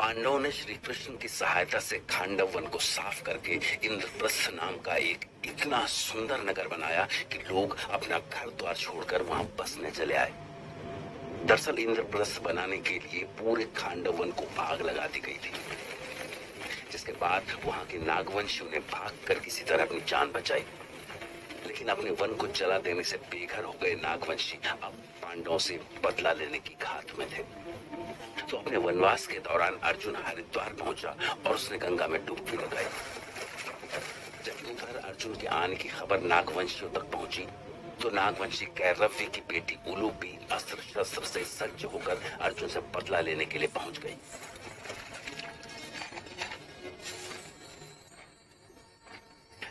पांडवों ने श्री कृष्ण की सहायता से खांडव वन को साफ करके इंद्रप्रस्थ नाम का एक इतना सुंदर नगर बनाया कि लोग अपना घर द्वार छोड़कर वहां बसने चले आए। दरअसल इंद्रप्रस्थ बनाने के लिए पूरे खांडव वन को आग लगा दी गई थी, जिसके बाद वहां के नागवंशियों ने भागकर किसी तरह अपनी जान बचाई। लेकिन अपने वन को जला देने से बेघर हो गए नागवंशी अब पांडवों से बदला लेने की घात में थे। तो अपने वनवास के दौरान अर्जुन हरिद्वार पहुंचा और उसने गंगा में डुबकी लगाई। जब उधर अर्जुन के आने की खबर नागवंशियों तक पहुंची तो नागवंशी कैरव्य की बेटी उलूपी अस्त्र शस्त्र से सज्ज होकर अर्जुन से बदला लेने के लिए पहुंच गई।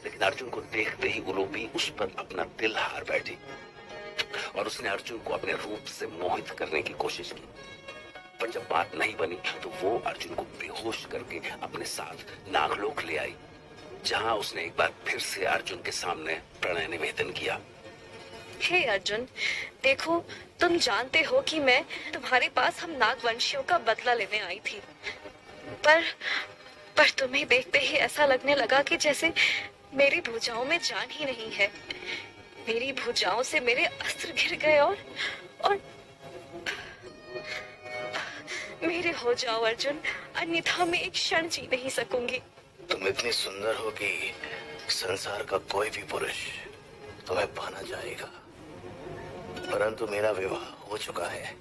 लेकिन अर्जुन को देखते ही उलूपी उस पर अपना दिल हार बैठी और उसने अर्जुन को अपने रूप से मोहित करने की कोशिश की। पर जब बात नहीं बनी तो वो अर्जुन को बेहोश करके अपने साथ नागलोक ले आई, जहां उसने एक बार फिर से अर्जुन के सामने प्रणय निवेदन किया। हे अर्जुन, देखो, तुम जानते हो कि मैं तुम्हारे पास हम नागवंशियों का बदला लेने आई थी, पर तुम्हें देखते ही ऐसा लगने लगा कि जैसे मेरी भुजाओं में जान ही नहीं है। मेरी भुजाओं से मेरे अस्त्र गिर गए और मेरे हो जाओ अर्जुन, अन्यथा मैं एक क्षण जी नहीं सकूंगी। तुम इतनी सुंदर हो कि संसार का कोई भी पुरुष तुम्हें पाना चाहेगा, परंतु मेरा विवाह हो चुका है,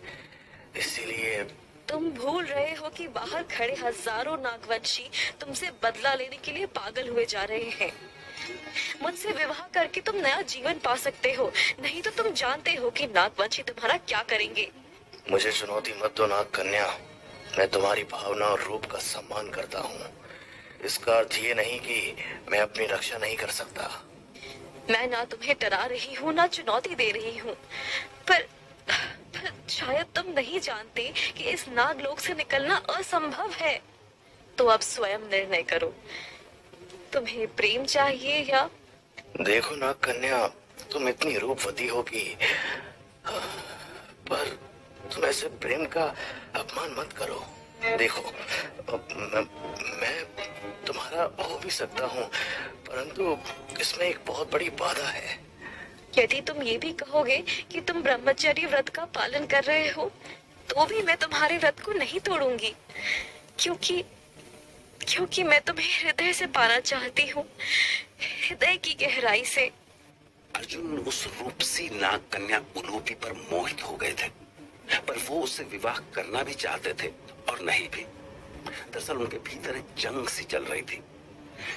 इसीलिए। तुम भूल रहे हो कि बाहर खड़े हजारों नागवंशी तुमसे बदला लेने के लिए पागल हुए जा रहे हैं। मुझसे विवाह करके तुम नया जीवन पा सकते हो, नहीं तो तुम जानते हो कि नागवंशी तुम्हारा क्या करेंगे। मुझे चुनौती मत दो नाग कन्या, मैं तुम्हारी भावना और रूप का सम्मान करता हूँ। इसका अर्थ ये नहीं कि मैं अपनी रक्षा नहीं कर सकता। मैं ना तुम्हें डरा रही हूँ ना चुनौती दे रही हूँ, पर शायद तुम नहीं जानते कि इस नागलोक से निकलना असंभव है। तो अब स्वयं निर्णय करो, तुम्हें प्रेम चाहिए या। देखो नाग कन्या, तुम इतनी रूपवती हो कि, पर तुम ऐसे प्रेम का अपमान मत करो। देखो, मैं तुम्हारा हो भी सकता हूँ, परंतु इसमें एक बहुत बड़ी बाधा है। यदि तुम ये भी कहोगे कि तुम ब्रह्मचर्य व्रत का पालन कर रहे हो, तो भी मैं तुम्हारे व्रत को नहीं तोड़ूंगी, क्योंकि मैं तुम्हें हृदय से पाना चाहती हूँ, हृदय की गहराई से। अर्जुन उस रूपसी नाग कन्या उलूपी पर मोहित हो गए थे, पर वो उससे विवाह करना भी चाहते थे और नहीं भी। दरअसल उनके भीतर एक जंग सी चल रही थी,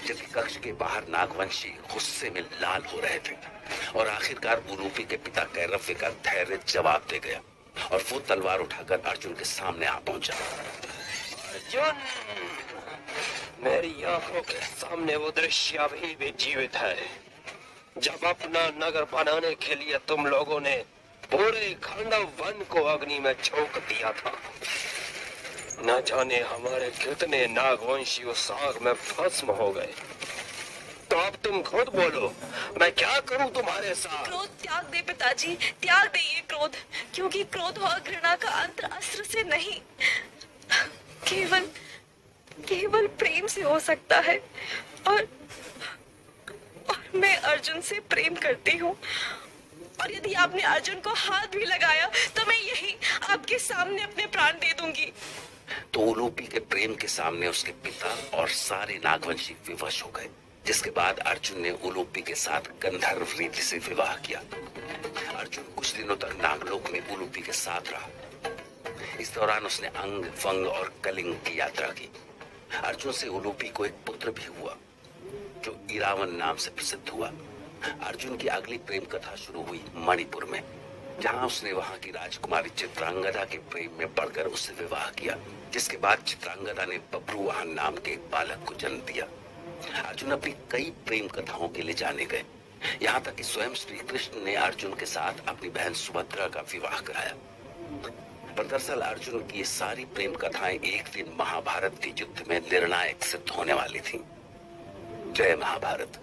जबकि कक्ष के बाहर नागवंशी गुस्से में लाल हो रहे थे और आखिरकार उलूपी के पिता कैरव्य का धैर्य जवाब दे गया और वो तलवार उठाकर अर्जुन के सामने आ पहुंचा। अर्जुन, मेरी आंखों के सामने वो दृश्य अभी भी जीवित है, जब अपना नगर बनाने के लिए तुम लोगों ने पूरे खांडव वन को अग्नि में झोंक दिया था। न जाने हमारे कितने नागवंशी उस आग में भस्म हो गए। तो अब तुम खुद बोलो, मैं क्या करूं तुम्हारे साथ? क्रोध त्याग दे पिताजी, त्याग दे ये क्रोध, क्योंकि क्रोध और घृणा का अंत अस्त्र से नहीं, केवल प्रेम से हो सकता है। और मैं अर्जुन से प्रेम करती हूँ, और यदि आपने अर्जुन को हाथ भी लगाया तो मैं यही आपके सामने अपने प्राण दे दूंगी। तो उलूपी के प्रेम के सामने उसके पिता और सारे नागवंशी विवश हो गए, जिसके बाद अर्जुन ने उलूपी के साथ गंधर्व रीति से विवाह किया। अर्जुन कुछ दिनों तक नागलोक में उलूपी के साथ रहा। इस दौरान उसने अंग, वंग और कलिंग की यात्रा की। अर्जुन से उलूपी को एक पुत्र भी हुआ, जो इरावन नाम से प्रसिद्ध हुआ। अर्जुन की अगली प्रेम कथा शुरू हुई मणिपुर में, जहां उसने वहां की राजकुमारी चित्रांगदा के प्रेम में पड़कर उससे विवाह किया, जिसके बाद चित्रांगदा ने बब्रुवाहन नाम के एक बालक को जन्म दिया। अर्जुन अपनी कई प्रेम कथाओं के लिए जाने गए, यहाँ तक कि स्वयं श्री कृष्ण ने अर्जुन के साथ अपनी बहन सुभद्रा का विवाह कराया। पर दरअसल अर्जुन की ये सारी प्रेम कथाएं एक दिन महाभारत के युद्ध में निर्णायक सिद्ध होने वाली थी। जय महाभारत।